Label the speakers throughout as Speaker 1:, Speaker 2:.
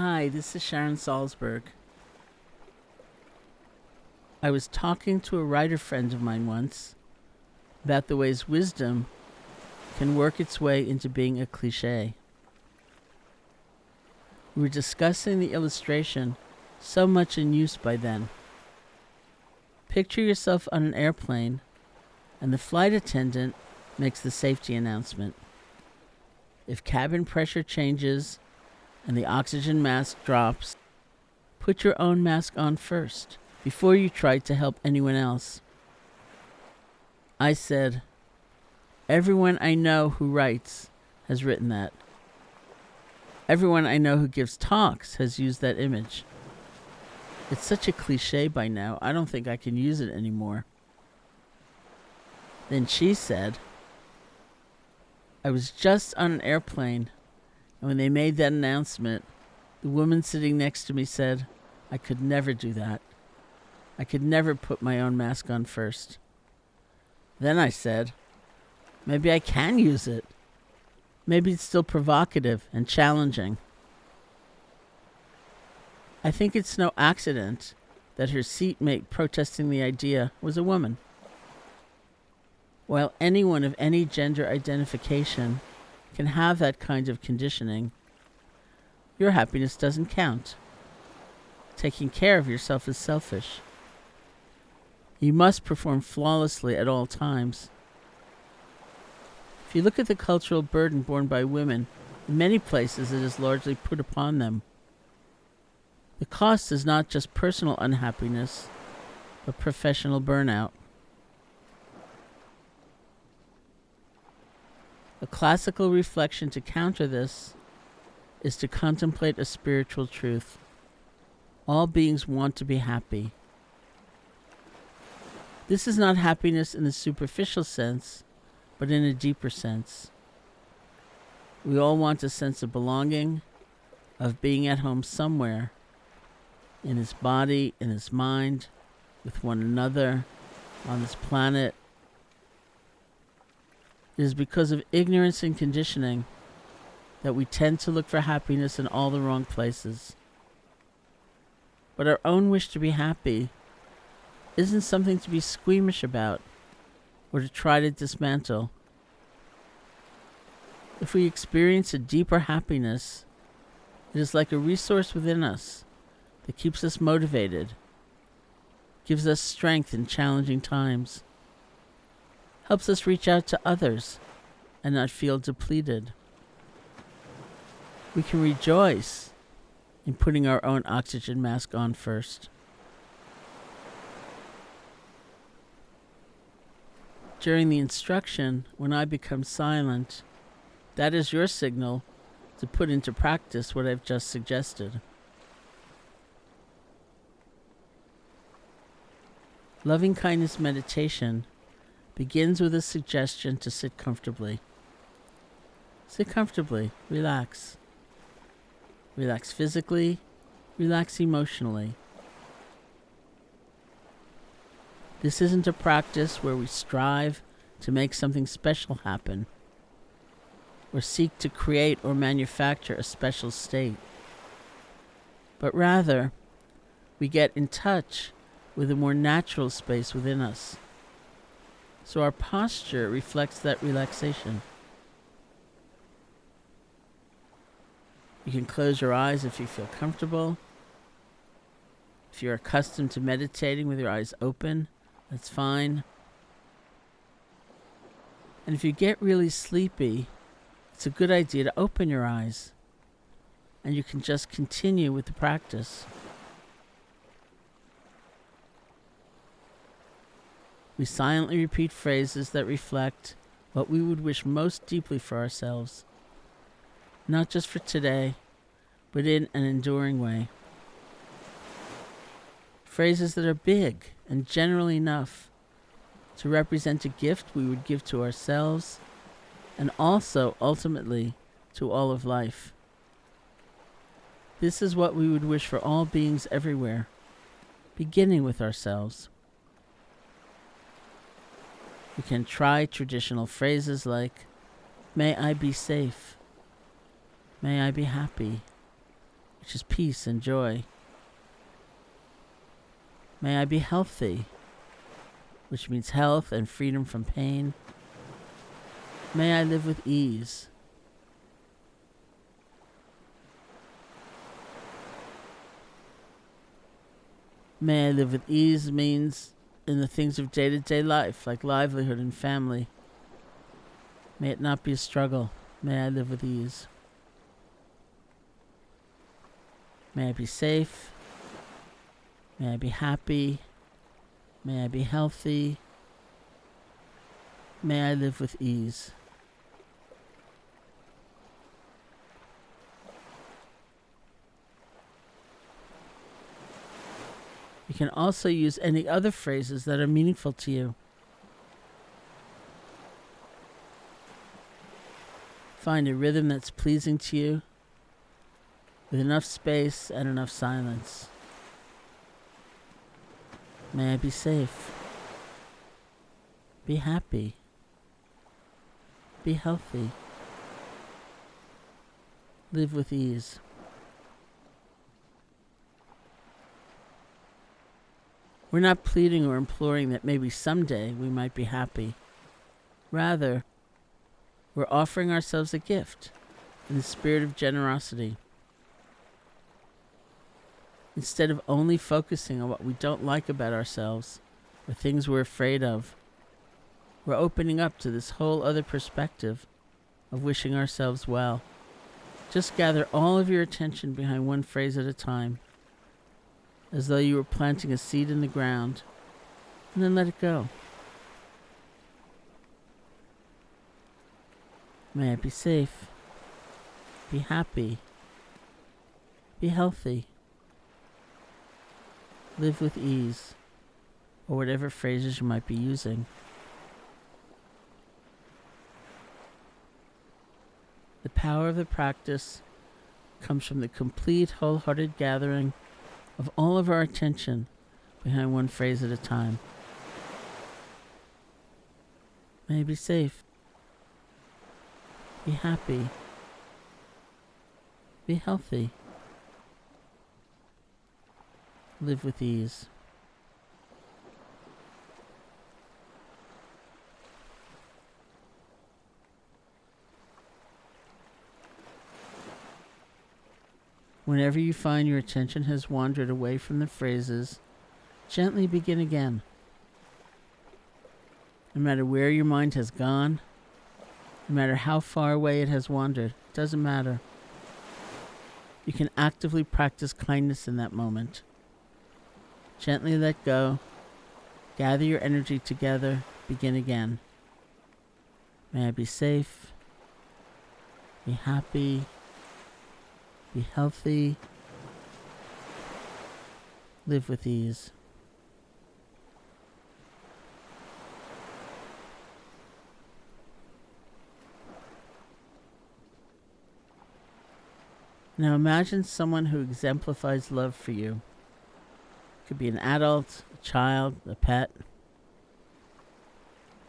Speaker 1: Hi, this is Sharon Salzberg. I was talking to a writer friend of mine once about the ways wisdom can work its way into being a cliche. We were discussing the illustration so much in use by then. Picture yourself on an airplane and the flight attendant makes the safety announcement. If cabin pressure changes and the oxygen mask drops, put your own mask on first before you try to help anyone else. I said, everyone I know who writes has written that. Everyone I know who gives talks has used that image. It's such a cliche by now, I don't think I can use it anymore. Then she said, I was just on an airplane, and when they made that announcement, the woman sitting next to me said, I could never do that. I could never put my own mask on first. Then I said, maybe I can use it. Maybe it's still provocative and challenging. I think it's no accident that her seatmate protesting the idea was a woman. While anyone of any gender identification can have that kind of conditioning, your happiness doesn't count. Taking care of yourself is selfish. You must perform flawlessly at all times. If you look at the cultural burden borne by women, in many places it is largely put upon them. The cost is not just personal unhappiness, but professional burnout. A classical reflection to counter this is to contemplate a spiritual truth. All beings want to be happy. This is not happiness in the superficial sense, but in a deeper sense. We all want a sense of belonging, of being at home somewhere, in his body, in his mind, with one another, on this planet. It is because of ignorance and conditioning that we tend to look for happiness in all the wrong places. But our own wish to be happy isn't something to be squeamish about or to try to dismantle. If we experience a deeper happiness, it is like a resource within us that keeps us motivated, gives us strength in challenging times, helps us reach out to others and not feel depleted. We can rejoice in putting our own oxygen mask on first. During the instruction, when I become silent, that is your signal to put into practice what I've just suggested. Loving kindness meditation begins with a suggestion to sit comfortably. Sit comfortably, relax. Relax physically, relax emotionally. This isn't a practice where we strive to make something special happen, or seek to create or manufacture a special state. But rather, we get in touch with a more natural space within us. So our posture reflects that relaxation. You can close your eyes if you feel comfortable. If you're accustomed to meditating with your eyes open, that's fine. And if you get really sleepy, it's a good idea to open your eyes, and you can just continue with the practice. We silently repeat phrases that reflect what we would wish most deeply for ourselves, not just for today, but in an enduring way. Phrases that are big and general enough to represent a gift we would give to ourselves and also, ultimately, to all of life. This is what we would wish for all beings everywhere, beginning with ourselves. We can try traditional phrases like, may I be safe, may I be happy, which is peace and joy. May I be healthy, which means health and freedom from pain. May I live with ease. May I live with ease means in the things of day-to-day life, like livelihood and family. May it not be a struggle. May I live with ease. May I be safe. May I be happy. May I be healthy. May I live with ease. You can also use any other phrases that are meaningful to you. Find a rhythm that's pleasing to you, with enough space and enough silence. May I be safe. Be happy. Be healthy. Live with ease. We're not pleading or imploring that maybe someday we might be happy. Rather, we're offering ourselves a gift in the spirit of generosity. Instead of only focusing on what we don't like about ourselves or things we're afraid of, we're opening up to this whole other perspective of wishing ourselves well. Just gather all of your attention behind one phrase at a time, as though you were planting a seed in the ground, and then let it go. May I be safe, be happy, be healthy, live with ease, or whatever phrases you might be using. The power of the practice comes from the complete, wholehearted gathering of all of our attention behind one phrase at a time. May I be safe. Be happy. Be healthy. Live with ease. Whenever you find your attention has wandered away from the phrases, gently begin again. No matter where your mind has gone, no matter how far away it has wandered, it doesn't matter. You can actively practice kindness in that moment. Gently let go, gather your energy together, begin again. May I be safe, be happy, be healthy, live with ease. Now imagine someone who exemplifies love for you. It could be an adult, a child, a pet.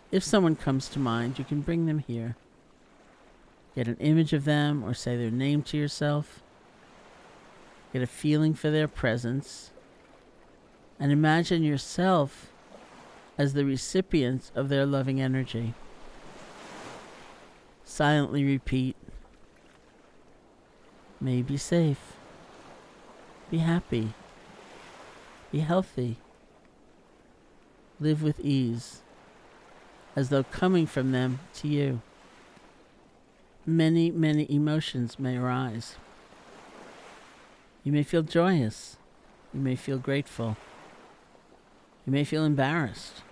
Speaker 1: If someone comes to mind, you can bring them here. Get an image of them or say their name to yourself. Get a feeling for their presence. And imagine yourself as the recipient of their loving energy. Silently repeat, may you be safe, be happy, be healthy, live with ease, as though coming from them to you. Many, many emotions may arise. You may feel joyous. You may feel grateful. You may feel embarrassed,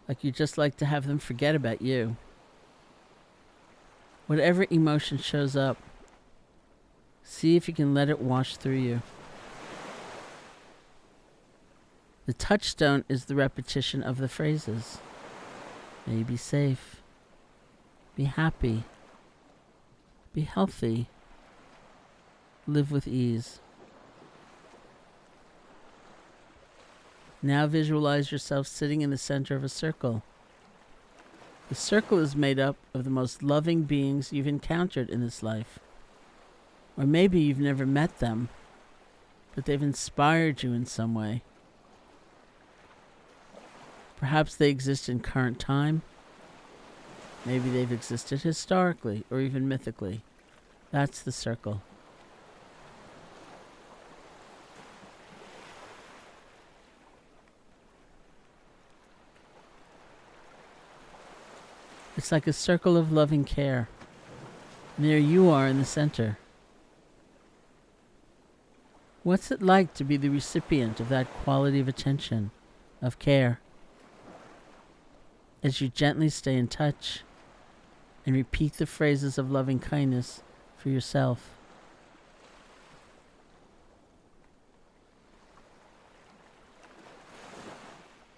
Speaker 1: like you'd just like to have them forget about you. Whatever emotion shows up, see if you can let it wash through you. The touchstone is the repetition of the phrases. May you be safe, be happy, be healthy, live with ease. Now visualize yourself sitting in the center of a circle. The circle is made up of the most loving beings you've encountered in this life. Or maybe you've never met them, but they've inspired you in some way. Perhaps they exist in current time. Maybe they've existed historically or even mythically. That's the circle. It's like a circle of loving care. And there you are in the center. What's it like to be the recipient of that quality of attention, of care? As you gently stay in touch and repeat the phrases of loving kindness for yourself.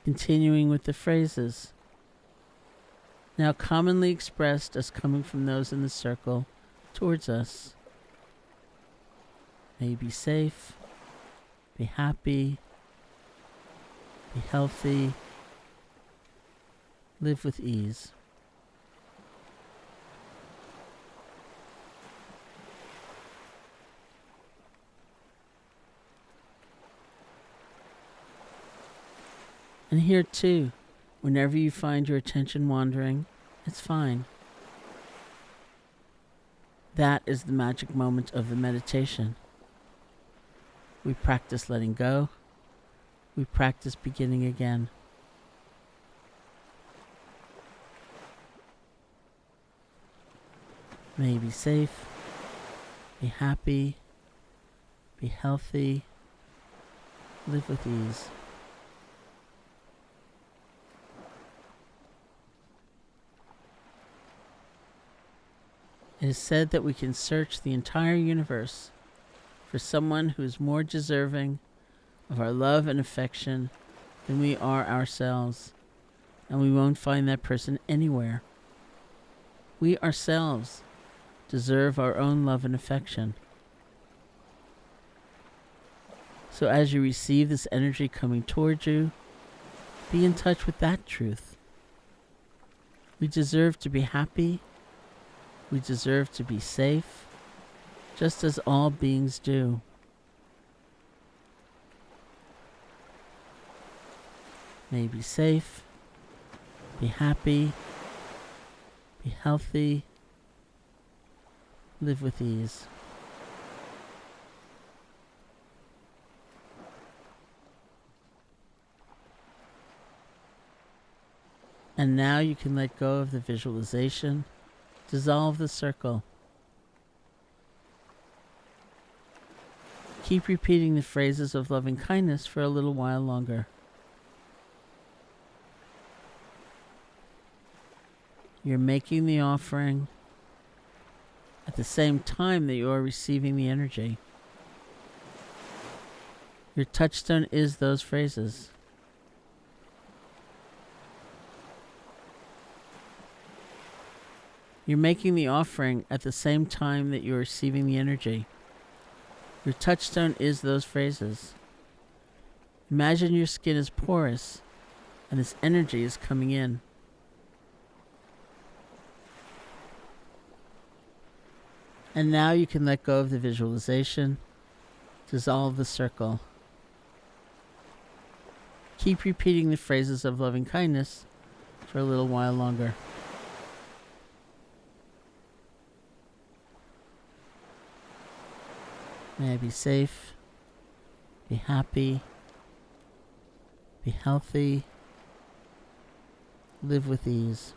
Speaker 1: Continuing with the phrases, now commonly expressed as coming from those in the circle towards us. May you be safe, be happy, be healthy, live with ease. And here too, whenever you find your attention wandering, it's fine. That is the magic moment of the meditation. We practice letting go. We practice beginning again. May you be safe, be happy, be healthy, live with ease. It is said that we can search the entire universe for someone who is more deserving of our love and affection than we are ourselves, and we won't find that person anywhere. We ourselves deserve our own love and affection. So as you receive this energy coming towards you, be in touch with that truth. We deserve to be happy. We deserve to be safe, just as all beings do. May you be safe, be happy, be healthy, live with ease. And now you can let go of the visualization. Dissolve the circle. Keep repeating the phrases of loving kindness for a little while longer. You're making the offering at the same time that you are receiving the energy. Your touchstone is those phrases. You're making the offering at the same time that you're receiving the energy. Your touchstone is those phrases. Imagine your skin is porous and this energy is coming in. And now you can let go of the visualization. Dissolve the circle. Keep repeating the phrases of loving kindness for a little while longer. May I be safe, be happy, be healthy, live with ease.